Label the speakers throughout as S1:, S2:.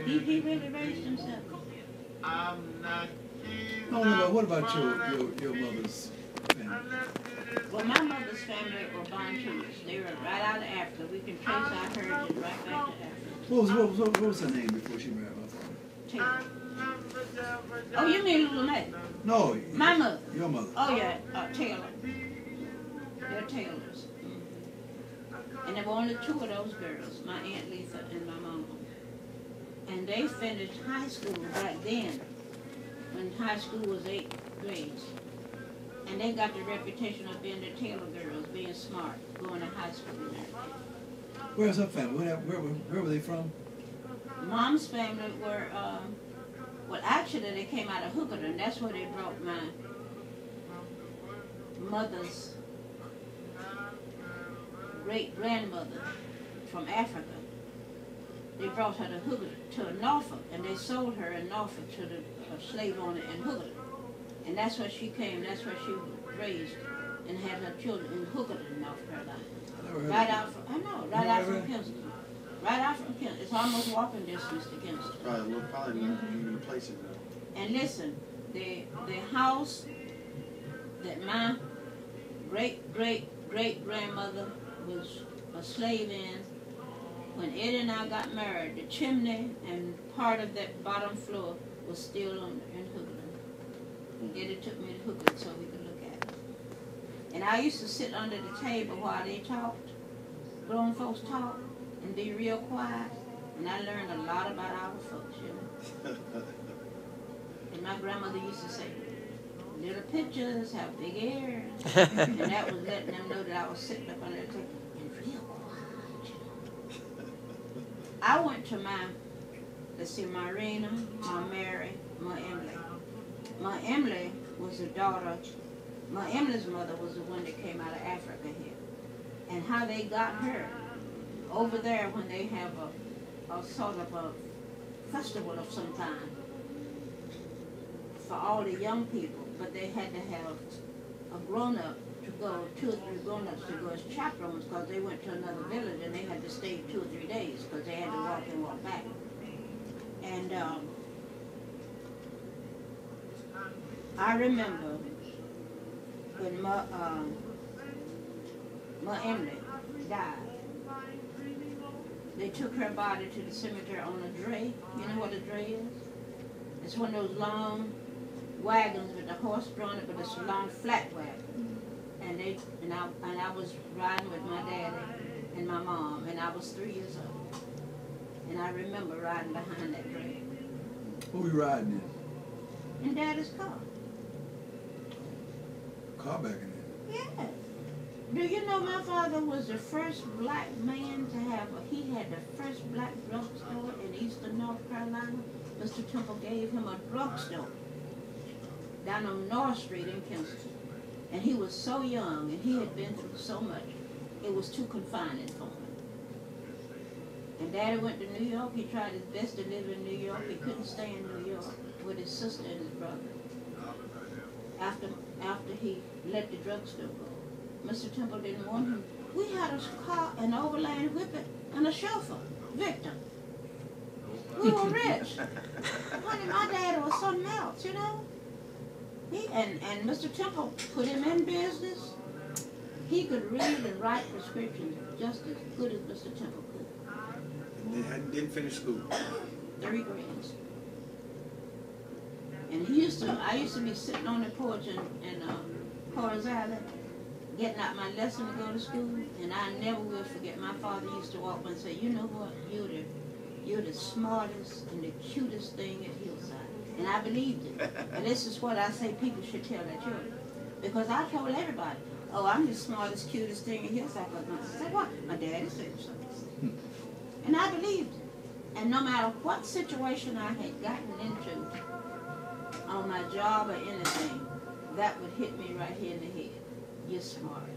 S1: He really raised himself.
S2: No, but what about your mother's family?
S1: Well, my mother's family were Bantus. They were right out of Africa. We can trace our heritage right back to Africa.
S2: What was her name before she married my father?
S1: Taylor. Oh, you mean Lula May?
S2: No.
S1: My mother.
S2: Your mother.
S1: Oh, yeah, Taylor. They're Taylors. And there were only two of those girls, my Aunt Letha and my mama. And they finished high school back then, when high school was 8th grade. And they got the reputation of being the Taylor girls, being smart, going to high school and everything.
S2: Where's her family? Where were they from?
S1: Mom's family were, well, actually they came out of Hookerton. That's where they brought my mother's great-grandmother from Africa. They brought her to Norfolk, and they sold her in Norfolk to the slave owner in Hookerton. And that's where she came, that's where she was raised and had her children in Hookerton, North Carolina. Right out from, out from Kinston. Right out from Kinston. It's almost walking distance to Kinston.
S3: Probably not even a place in there.
S1: And listen, the house that my great-great-great-grandmother was a slave in, when Eddie and I got married, the chimney and part of that bottom floor was still in Hookerton. Eddie took me to Hookerton so we could look at it. And I used to sit under the table while they talked, grown folks talk, and be real quiet. And I learned a lot about our folks, you know. And my grandmother used to say, little pictures have big ears. And that was letting them know that I was sitting up under the table and real quiet, you know. I went to my Rena, my Mary, my Emily. My Emily was the daughter, my Emily's mother was the one that came out of Africa here. And how they got her, over there when they have a sort of a festival of some kind for all the young people, but they had to have a grown-up to go, 2 or 3 grown-ups to go as chaperones because they went to another village and they had to stay 2 or 3 days because they had to walk and walk back. And I remember when my Emily died, they took her body to the cemetery on a dray. You know what a dray is? It's one of those long wagons with the horse drawn it, but it's a long flat wagon. And I was riding with my daddy and my mom, and I was 3 years old. And I remember riding behind that dray.
S2: Who were you riding
S1: in? In Daddy's car.
S2: Car back in there?
S1: Yeah. Do you know my father was the first black man to have he had the first black drugstore in eastern North Carolina? Mr. Temple gave him a drugstore down on North Street in Kinston. And he was so young and he had been through so much, it was too confining for him. And Daddy went to New York. He tried his best to live in New York. He couldn't stay in New York with his sister and his brother. After he let the drugstore go. Mr. Temple didn't want him. We had a car, an overland whippet, and a chauffeur, Victor. We were rich. Honey, my daddy was something else, you know. And Mr. Temple put him in business. He could read and write prescriptions just as good as Mr. Temple could.
S3: And didn't finish school.
S1: 3 grades. And I used to be sitting on the porch in Horace Island, getting out my lesson to go to school, and I never will forget my father used to walk by and say, you know what, you're the smartest and the cutest thing at Hillside. And I believed it. And this is what I say people should tell their children. Because I told everybody, oh, I'm the smartest, cutest thing at Hillside. I said, what? My daddy said so. And I believed it. And no matter what situation I had gotten into, on my job or anything, that would hit me right here in the head. You're smart.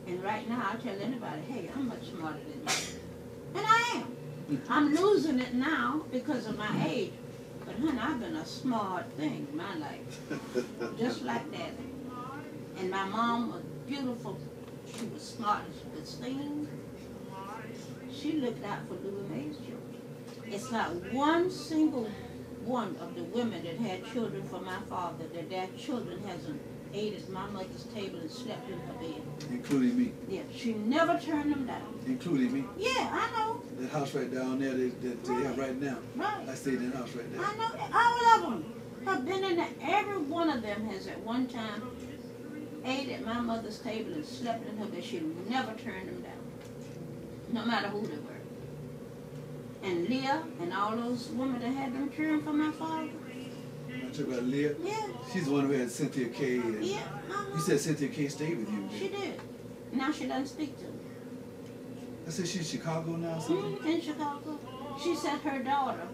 S1: And right now, I tell anybody, hey, I'm much smarter than you. And I am. I'm losing it now because of my age. But honey, I've been a smart thing in my life. Just like Daddy. And my mom was beautiful. She was smart. She could sing. She looked out for Louis May's children. It's not one single one of the women that had children from my father that their children hasn't ate at my mother's table and slept in her bed.
S2: Including me.
S1: Yeah, she never turned them down.
S2: Including me.
S1: Yeah, I know.
S2: That house right down there that they have right now.
S1: Right.
S2: I stayed in that house right there.
S1: I know that all of them have been in there. Every one of them has at one time ate at my mother's table and slept in her bed. She never turned them down, no matter who they were. And Leah and all those women that had them children from my father.
S2: I talk about Leah.
S1: Yeah.
S2: She's the one who had Cynthia K. And
S1: Yeah.
S2: you said Cynthia K. stayed with you.
S1: She did. Now she doesn't speak to me.
S2: I said she's in Chicago now or something?
S1: In Chicago. She said her daughter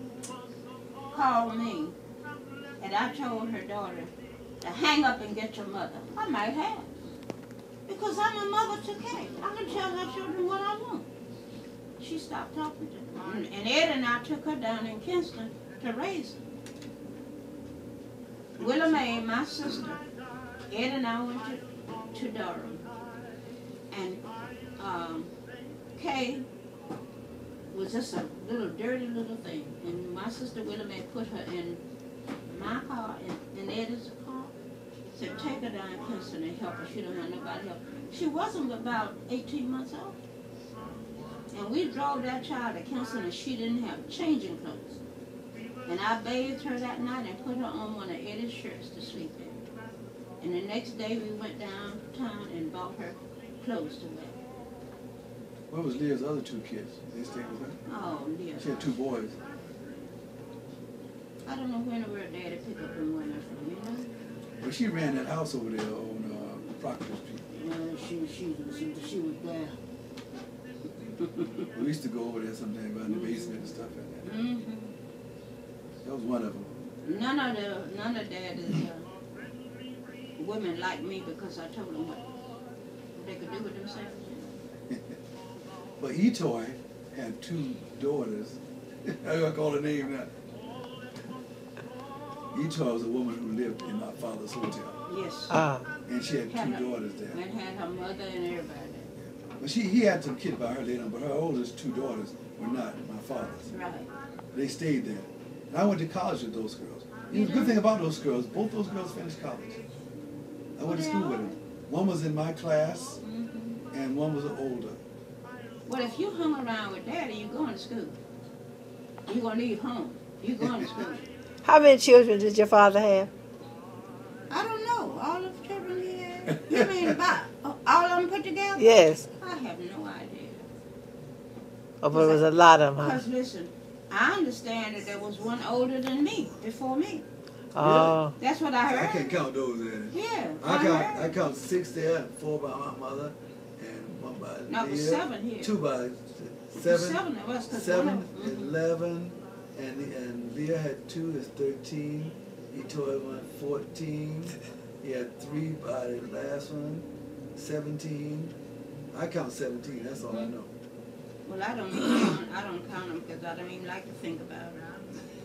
S1: called me, and I told her daughter to hang up and get your mother. I might have. Because I'm a mother to Kay. I can tell my children what I want. She stopped talking to me. And Ed and I took her down in Kingston to raise her. Willa Mae, my sister, Ed and I went to Durham. And Kay was just a little dirty little thing. And my sister Willa Mae put her in my car, in Ed's car. Said, take her down to Kingston and help her. She don't have nobody help. She wasn't about 18 months old. And we drove that child to Kingston and she didn't have changing clothes. And I bathed her that night and put her on one of Eddie's shirts to sleep in. And the next day we went downtown and bought her clothes to wear.
S2: Where was Leah's other two kids? They stayed with her?
S1: Oh, Leah.
S2: She had two boys.
S1: I don't know when the word Daddy picked up them women from, you know?
S2: Well, she ran that house over there on Proctor Street.
S1: She was there.
S2: We used to go over there sometimes in the basement and stuff like that.
S1: Mm-hmm.
S2: That was one of them.
S1: None of Daddy's women liked me because I told them what they could do with themselves.
S2: But Etoy had two daughters. I gotta call her name now. Etoy was a woman who lived in my father's hotel.
S1: Yes.
S2: And she had two daughters there.
S1: And had her mother and everybody there.
S2: But he had some kids by her later on, but her oldest two daughters were not my father's.
S1: Right.
S2: They stayed there. And I went to college with those girls. The good thing about those girls, both those girls finished college. I went to school with them. One was in my class, and one was older.
S1: Well, if you hung around with Daddy, you're going to school. You're going to leave home. You're going to school.
S4: How many children did your father have?
S1: I don't know. All of the children he had. You mean about all of them put together?
S4: Yes.
S1: I have no idea.
S4: Oh, but it was a lot of them, huh?
S1: Because listen, I understand that there was one older than me, before me.
S4: Oh.
S1: That's what I
S2: I
S1: heard.
S2: can't count those in.
S1: Yeah.
S2: I count 6 there, and 4 by my mother, and 1 by
S1: No, it was
S2: Leah,
S1: 7 here.
S2: 2 by
S1: It
S2: 7,
S1: was 7 of us. 'Cause
S2: 7,
S1: one of them,
S2: 11, and Leah had 2, that's 13. Etoy won 14. He had 3 by the last one, 17. I count 17. That's all I know.
S1: Well, I don't count them because I don't even like to think about it.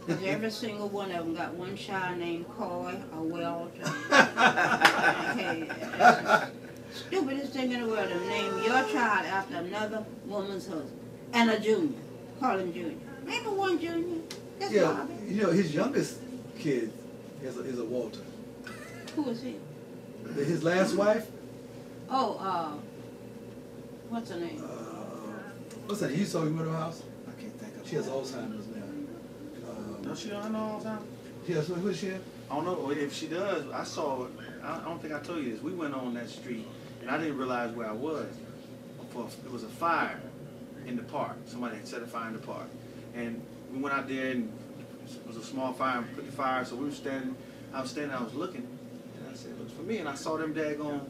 S1: Because every single one of them got one child named Coy or Welton. Okay, that's the stupidest thing in the world to name your child after another woman's husband. And a junior. Call him junior. Maybe one junior. That's
S2: Yeah,
S1: Bobby.
S2: you know, his youngest kid is a Walter.
S1: Who is he?
S2: His last wife,
S1: What's her name?
S2: what's that? You saw him in her house?
S3: I can't think of
S2: She has Alzheimer's now.
S3: No, she don't know all the time.
S2: Yes, who is she?
S3: I don't know if she does. I saw it. I don't think I told you this. We went on that street, and I didn't realize where I was. It was a fire in the park. Somebody had set a fire in the park, and we went out there, and it was a small fire. And put the fire. So we were standing. I was standing. I was looking, and I said, "Looks for me." And I saw them daggone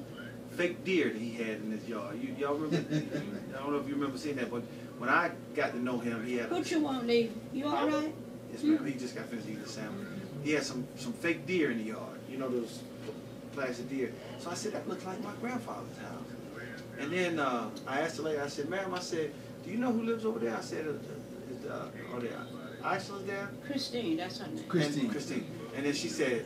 S3: fake deer that he had in his yard. Y'all remember? I don't know if you remember seeing that, but when I got to know him, he had.
S1: Put you won't leave. You all right?
S3: Yes, ma'am. He just got finished eating the sandwich. He had some fake deer in the yard. You know those plastic deer. So I said, that looks like my grandfather's house. And then I asked the lady, I said, ma'am, I said, do you know who lives over there? I said, are there Iceland's there?
S1: Christine, that's her name.
S2: Christine.
S3: And then she said,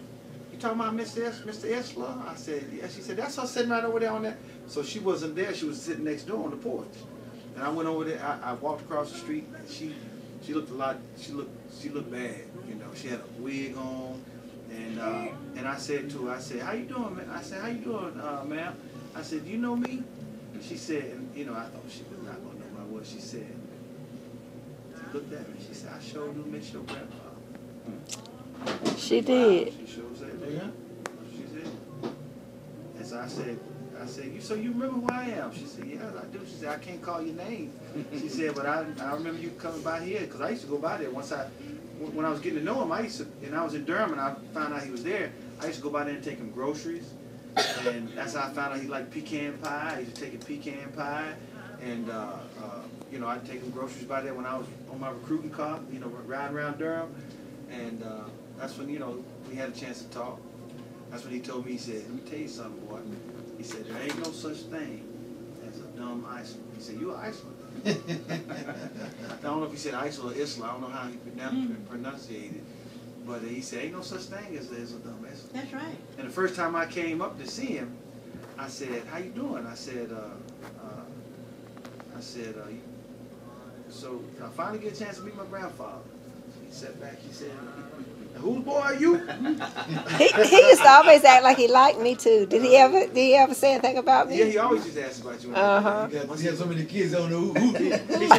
S3: you talking about Mr. Esler? I said, yeah. She said, that's her sitting right over there on that. So she wasn't there. She was sitting next door on the porch. And I went over there. I walked across the street, and She looked a lot. She looked bad. You know, she had a wig on, and I said to her, I said, "How you doing, man?" I said, "How you doing, ma'am?" I said, "Do you know me?" And she said, and you know, I thought she was not gonna know who I was. She said, she looked at me. She said, "I sure do miss your grandfather."
S4: She did.
S3: She sure said that. Yeah. She said. And so I said, you remember who I am? She said, "Yes, I do." She said, "I can't call your name." She said, "But I remember you coming by here because I used to go by there when I was getting to know him. And I was in Durham and I found out he was there. I used to go by there and take him groceries, and that's how I found out he liked pecan pie. I used to take him pecan pie, and you know, I'd take him groceries by there when I was on my recruiting car, you know, riding around Durham, and that's when, you know, we had a chance to talk. That's when he told me, he said, "Let me tell you something, boy." He said, "There ain't no such thing as a dumb Iceland." He said, "You an Iceland?" I don't know if he said Iceland or Isla. I don't know how he pronunciated it. But he said, "Ain't no such thing as a dumb Iceland."
S1: That's right.
S3: And the first time I came up to see him, I said, "How you doing?" I said, so I finally get a chance to meet my grandfather. He sat back, he said, "Whose boy are you?"
S4: He used to always act like he liked me too. Did he ever say anything about me?
S3: Yeah, he always used to ask about you.
S4: Uh-huh.
S2: He had so many kids, don't know who
S3: He said,
S2: whose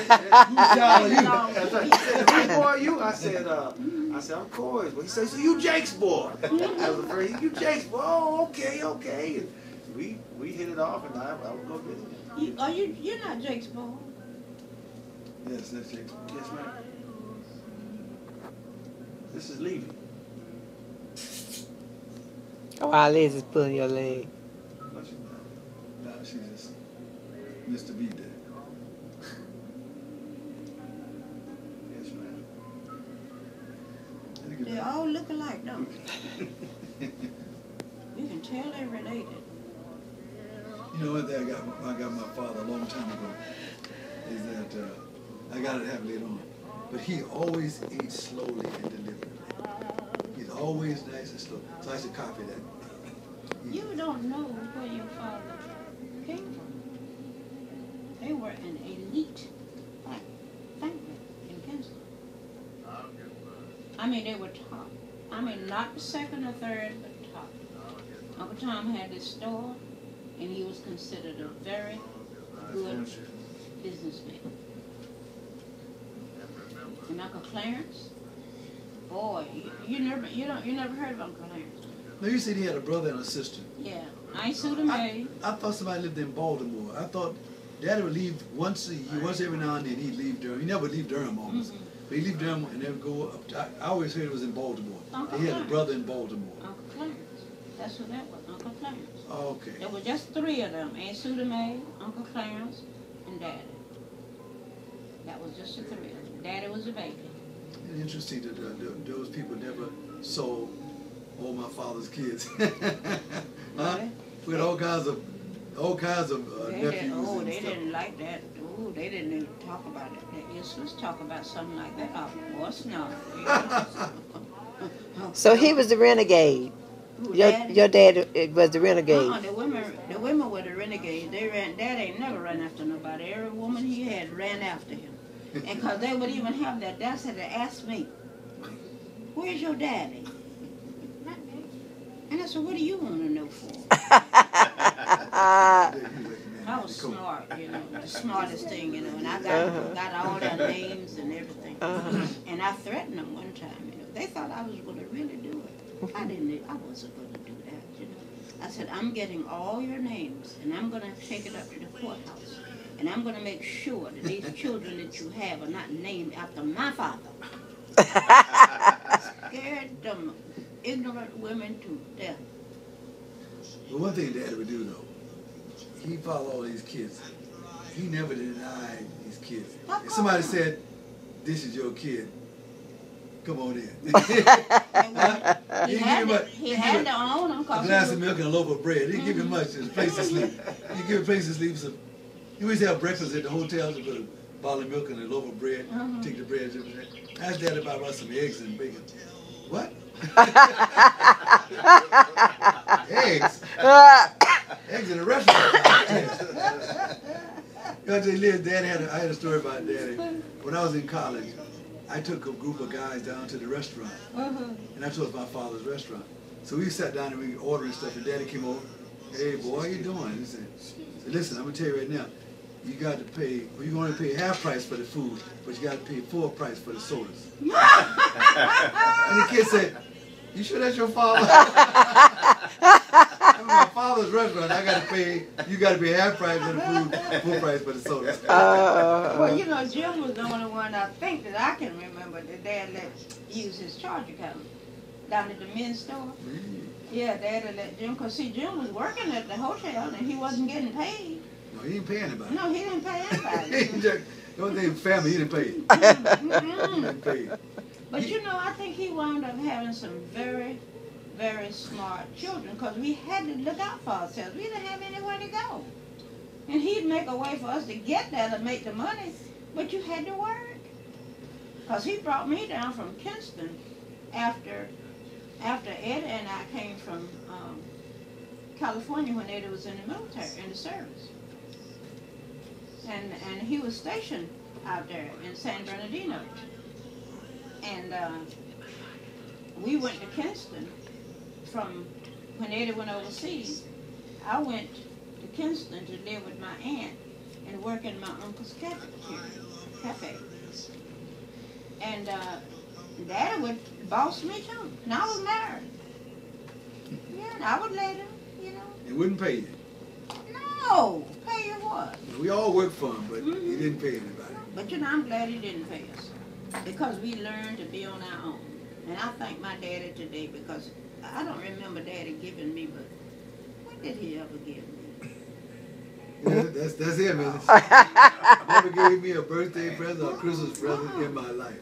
S2: child are you?
S3: that's right. He said, "Whose boy are you?" I said, "I'm Corey's." Well, he said, "So you Jake's boy?" I was afraid, "You Jake's boy?" "Oh, okay. And we hit it off, and I would go visit him.
S1: You're not Jake's boy.
S2: Yes, that's Jake's.
S3: Yes, ma'am. This is Levy.
S4: Oh, while Liz is pulling your leg.
S3: No, she's not.
S2: Nah, she's just Mr. B there.
S3: Yes, ma'am.
S1: They all look alike, don't they? You can tell they're related.
S2: You know what thing I got my father a long time ago is that I got it happen later on. But he always ate slowly and deliberately. He's always nice and slow. So I should copy that.
S1: You don't know where your father came from. They were an elite family in Kinston. I mean, they were top. I mean, not second or third, but top. Uncle Tom had this store, and he was considered a very good businessman. And Uncle Clarence, boy, you never heard of Uncle Clarence.
S2: No, you said he had a brother and a sister.
S1: Yeah, I sued him.
S2: I thought somebody lived in Baltimore. I thought Daddy would leave once every now and then he'd leave Durham. He never would leave Durham almost.
S1: Mm-hmm.
S2: But he'd leave Durham and then go up. I always heard it was in Baltimore.
S1: Uncle
S2: He had a
S1: Clarence.
S2: brother in Baltimore.
S1: Uncle Clarence. That's who that was, Uncle Clarence.
S2: Oh, okay.
S1: There were just three of them, Aunt Suda Mae, Uncle Clarence, and Daddy. That was just the three of them. Daddy was a baby.
S2: It's interesting that those people never saw all my father's kids. Huh?
S1: Really?
S2: We had all kinds of
S1: They
S2: nephews
S1: didn't,
S2: and
S1: they
S2: stuff.
S1: didn't like that. Oh, they didn't even talk about it. The Islas talk about something like that. Of course not.
S4: So he was the renegade.
S1: Who,
S4: Your dad was the renegade.
S1: The women were the renegades. Dad ain't never run after nobody. Every woman he had ran after him. And because they would even have that, Dad said to ask me, "Where's your daddy?" And I said, "What do you want to know for?" I was smart, you know, the smartest thing, you know, and I got all their names and everything. And I threatened them one time, you know. They thought I was going to really do it. I wasn't going to do that, you know. I said, "I'm getting all your names, and I'm going to take it up to the courthouse. And I'm going to make sure that these children that you have are not named after my father." Scared them ignorant women to death.
S2: But one thing Dad would do though, he followed all these kids. He never denied these kids. If somebody said, "This is your kid," come on in.
S1: He had to own them.
S2: A glass of milk and a loaf of bread. He didn't give him much. Just a place to sleep. He give him a place to sleep. So he always have breakfast at the hotel. To put a bottle of milk and a loaf of bread. Take the bread. Ask Dad about some eggs and bacon. What? Eggs? Eggs in a restaurant. You know, Daddy I had a story about Daddy. When I was in college, I took a group of guys down to the restaurant,
S1: Uh-huh.
S2: and I told my father's restaurant. So we sat down and we were ordering stuff, and Daddy came over. Hey, boy, how you doing? He said, listen, I'm gonna tell you right now. You got to pay. Well, you're going to pay half price for the food, but you got to pay full price for the sodas. And the kid said, "You sure that's your father?" I'm my father's restaurant. I got to pay. You got to pay half price for the food, full price for the sodas.
S1: Well, you know, Jim was the only one I think that I can remember that Dad let use his charge account down at the men's store. Yeah, Dad had let Jim, because see, Jim was working at the hotel and he wasn't getting paid.
S2: No, he didn't pay anybody.
S1: No, he didn't pay anybody.
S2: The only thing, family, he didn't pay. He didn't pay.
S1: But you know, I think he wound up having some very, very smart children because we had to look out for ourselves. We didn't have anywhere to go. And he'd make a way for us to get there to make the money, but you had to work. Because he brought me down from Kinston after Ed and I came from California when Ed was in the military, in the service. And he was stationed out there in San Bernardino. And we went to Kinston from when Eddie went overseas. I went to Kinston to live with my aunt and work in my uncle's cafe. And Daddy would boss me too. And I was married. Yeah, and I would let him, you know.
S2: He wouldn't pay you.
S1: No, pay you what?
S2: We all worked for him, but he didn't pay anybody.
S1: But you know, I'm glad he didn't pay us because we learned to be on our own. And I thank my daddy today because I don't remember Daddy giving me, but what did he ever give me?
S2: Yeah, that's it, man. Never gave me a birthday present or a Christmas present in my life.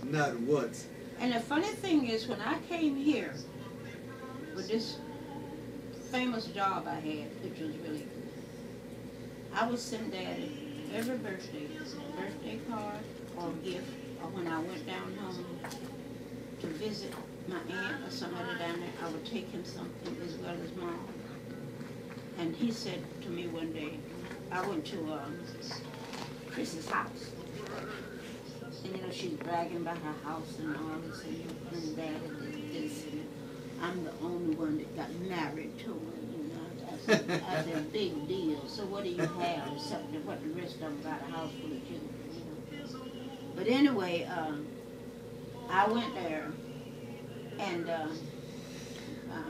S2: Not once.
S1: And the funny thing is, when I came here with this famous job I had, which was really good, I would send Daddy every birthday a birthday card or a gift, or when I went down home to visit my aunt or somebody down there, I would take him something as well as Mom. And he said to me one day, I went to Chris's house. And you know, she's bragging about her house and all this, and Daddy did this, and I'm the only one that got married to him, you know. I said, big deal. So what do you have except what the rest of them got, a house full of children, you know. But anyway, I went there, and I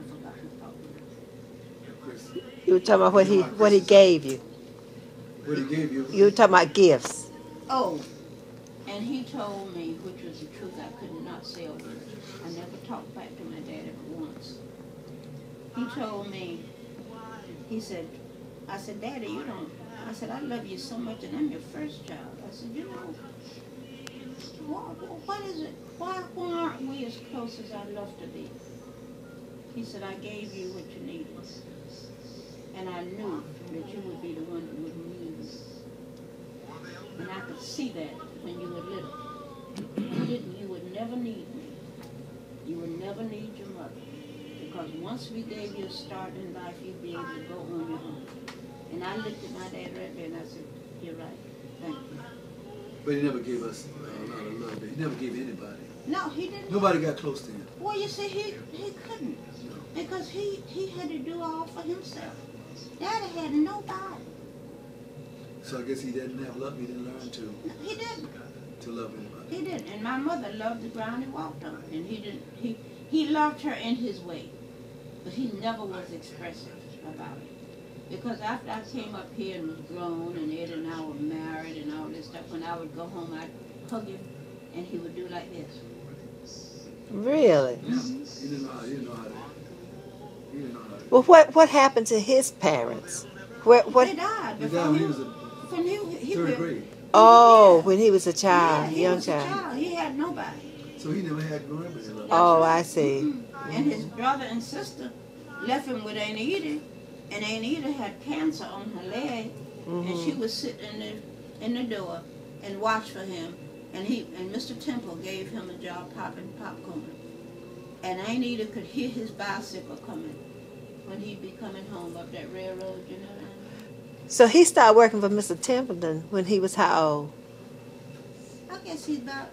S1: forgot who called me.
S4: You were talking about what he gave you.
S2: What he gave you?
S4: You were talking about gifts.
S1: Oh, and he told me, which was the truth, I could not say a word. I never talked back to my daddy but once. He told me, he said, I said, Daddy, you don't, I said, I love you so much and I'm your first child. I said, you know, what is it? Why aren't we as close as I'd love to be? He said, I gave you what you needed. And I knew that you would be the one that would need me. And I could see that when you were little. You would never need me. You would never need your mother. Because once we gave you a start in life, you'd be able to go on your own. And I looked at my dad right there and I said, you're right. Thank you.
S2: But he never gave us a lot of love. He never gave anybody.
S1: No, he didn't.
S2: Nobody got close to him.
S1: Well, you see, he couldn't.
S2: No.
S1: Because he had to do all for himself. Daddy had nobody.
S2: So I guess he didn't have love. He didn't learn to
S1: He didn't.
S2: love anybody.
S1: He didn't. And my mother loved the ground he walked on. And he didn't. He loved her in his way. But he never was expressive about it. Because after I came up here and was grown and Ed and I were married and all this stuff, when I would go home, I'd hug him and he would do like this.
S4: Really?
S2: Yeah. He didn't know how to.
S4: Well, what happened to his parents? What?
S1: They died
S2: He
S1: before
S2: died when he was in
S1: when he
S2: third
S1: was-
S2: grade.
S4: Oh, when he was a child,
S1: Yeah, he
S4: young
S1: was a
S4: child.
S1: child. He had nobody.
S2: So he never had grown up with love.
S4: Oh, I see.
S1: And his brother and sister left him with Aunt Edie, and Aunt Edie had cancer on her leg, and she would sit in the door and watch for him. And Mr. Temple gave him a job popping popcorn. And Aunt Edie could hear his bicycle coming when he'd be coming home up that railroad, you know.
S4: So he started working for Mr. Templeton when he was how old?
S1: I guess he's about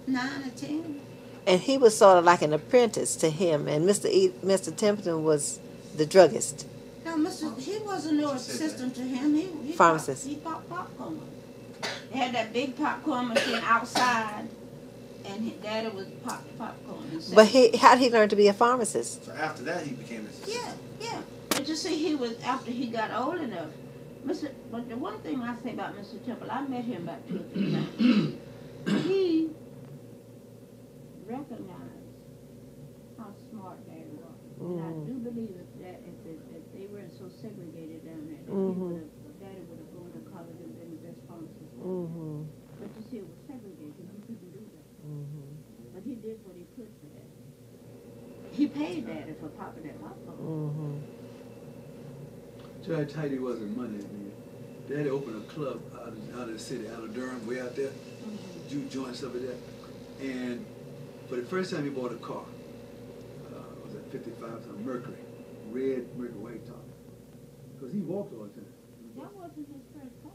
S1: 9 or 10.
S4: And he was sort of like an apprentice to him, and Mr. Templeton was the druggist.
S1: No, he wasn't no assistant to him. He
S4: Pharmacist.
S1: He popped popcorn. They had that big popcorn machine outside, and his daddy was popcorn.
S4: But how did he learn to be a pharmacist?
S3: So after that, he became his assistant.
S1: Yeah. But you see, he was after he got old enough. But the one thing I say about Mr. Temple, I met him about 2 or 3 times. He recognized how smart Daddy was. And I do believe that if they weren't so segregated down there, that Daddy would have gone to college and been the best pharmacist. But you see, it was segregated. He couldn't do that. But he did what he could for that. He paid Daddy for popping that popcorn.
S2: Try to tell you, wasn't money. Daddy opened a club out of the city, out of Durham, way out there. Juke joints over there. And for the first time he bought a car, was at 55, some Mercury, red Mercury white top. Because he walked all the time.
S1: That wasn't his first car.